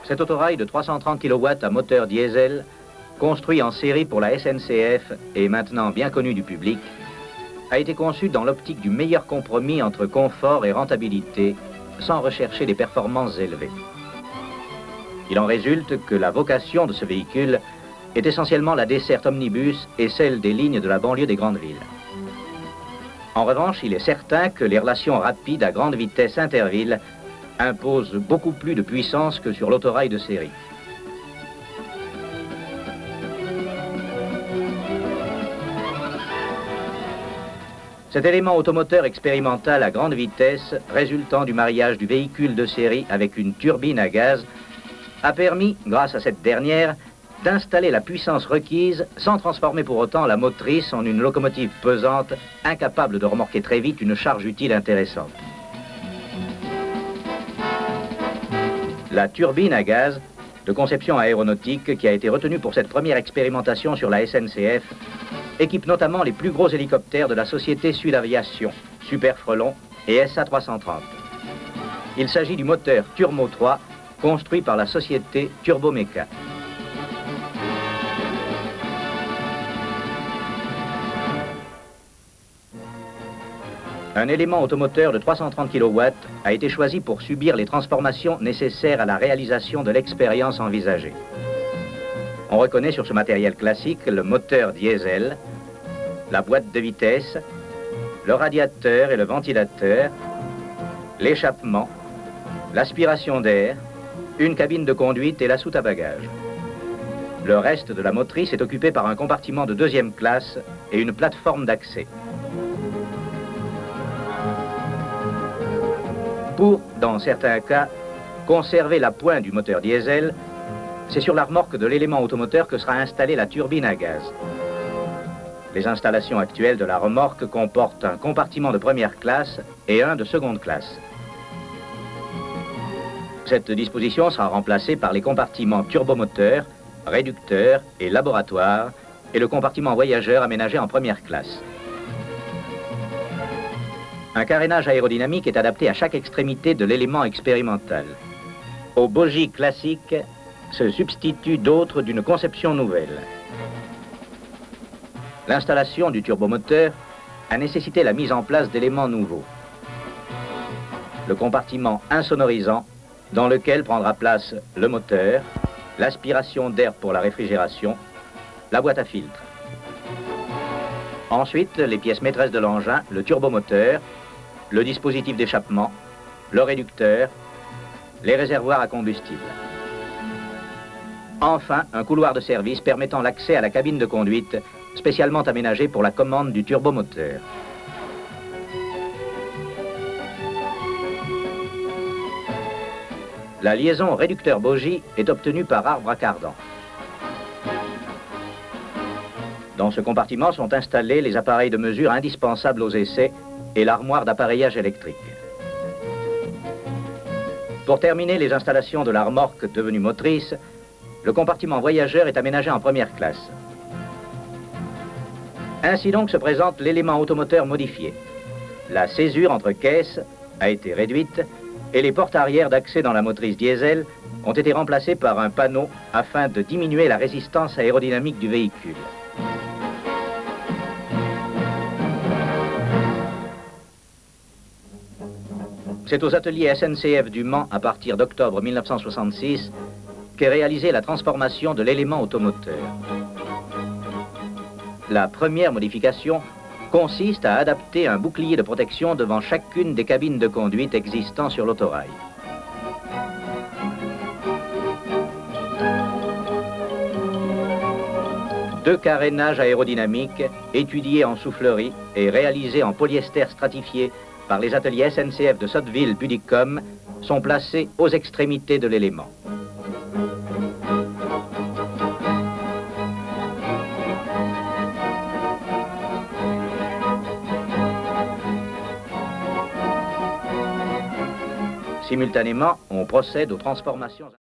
Cet autorail de 330 kW à moteur diesel, construit en série pour la SNCF et maintenant bien connu du public, a été conçu dans l'optique du meilleur compromis entre confort et rentabilité, sans rechercher des performances élevées. Il en résulte que la vocation de ce véhicule est essentiellement la desserte omnibus et celle des lignes de la banlieue des grandes villes. En revanche, il est certain que les relations rapides à grande vitesse interville imposent beaucoup plus de puissance que sur l'autorail de série. Cet élément automoteur expérimental à grande vitesse, résultant du mariage du véhicule de série avec une turbine à gaz, a permis, grâce à cette dernière, d'installer la puissance requise sans transformer pour autant la motrice en une locomotive pesante, incapable de remorquer très vite une charge utile intéressante. La turbine à gaz, de conception aéronautique qui a été retenue pour cette première expérimentation sur la SNCF, équipe notamment les plus gros hélicoptères de la société Sud Aviation, Super Frelon et SA 330. Il s'agit du moteur Turbo 3, construit par la société Turbomeca. Un élément automoteur de 330 kW a été choisi pour subir les transformations nécessaires à la réalisation de l'expérience envisagée. On reconnaît sur ce matériel classique le moteur diesel, la boîte de vitesse, le radiateur et le ventilateur, l'échappement, l'aspiration d'air, une cabine de conduite et la soute à bagages. Le reste de la motrice est occupé par un compartiment de deuxième classe et une plateforme d'accès. Pour, dans certains cas, conserver la pointe du moteur diesel, c'est sur la remorque de l'élément automoteur que sera installée la turbine à gaz. Les installations actuelles de la remorque comportent un compartiment de première classe et un de seconde classe. Cette disposition sera remplacée par les compartiments turbomoteur, réducteur et laboratoire et le compartiment voyageur aménagé en première classe. Un carénage aérodynamique est adapté à chaque extrémité de l'élément expérimental. Aux bogies classiques se substituent d'autres d'une conception nouvelle. L'installation du turbomoteur a nécessité la mise en place d'éléments nouveaux. Le compartiment insonorisant, dans lequel prendra place le moteur, l'aspiration d'air pour la réfrigération, la boîte à filtre. Ensuite, les pièces maîtresses de l'engin, le turbomoteur, le dispositif d'échappement, le réducteur, les réservoirs à combustible. Enfin, un couloir de service permettant l'accès à la cabine de conduite, spécialement aménagée pour la commande du turbomoteur. La liaison réducteur-bogie est obtenue par arbre à cardan. Dans ce compartiment sont installés les appareils de mesure indispensables aux essais et l'armoire d'appareillage électrique. Pour terminer les installations de la remorque devenue motrice, le compartiment voyageur est aménagé en première classe. Ainsi donc se présente l'élément automoteur modifié. La césure entre caisses a été réduite et les portes arrière d'accès dans la motrice diesel ont été remplacées par un panneau afin de diminuer la résistance aérodynamique du véhicule. C'est aux ateliers SNCF du Mans, à partir d'octobre 1966, qu'est réalisée la transformation de l'élément automoteur. La première modification consiste à adapter un bouclier de protection devant chacune des cabines de conduite existant sur l'autorail. Deux carénages aérodynamiques, étudiés en soufflerie et réalisés en polyester stratifié par les ateliers SNCF de Sotteville-Puddicombe, sont placés aux extrémités de l'élément. Simultanément, on procède aux transformations.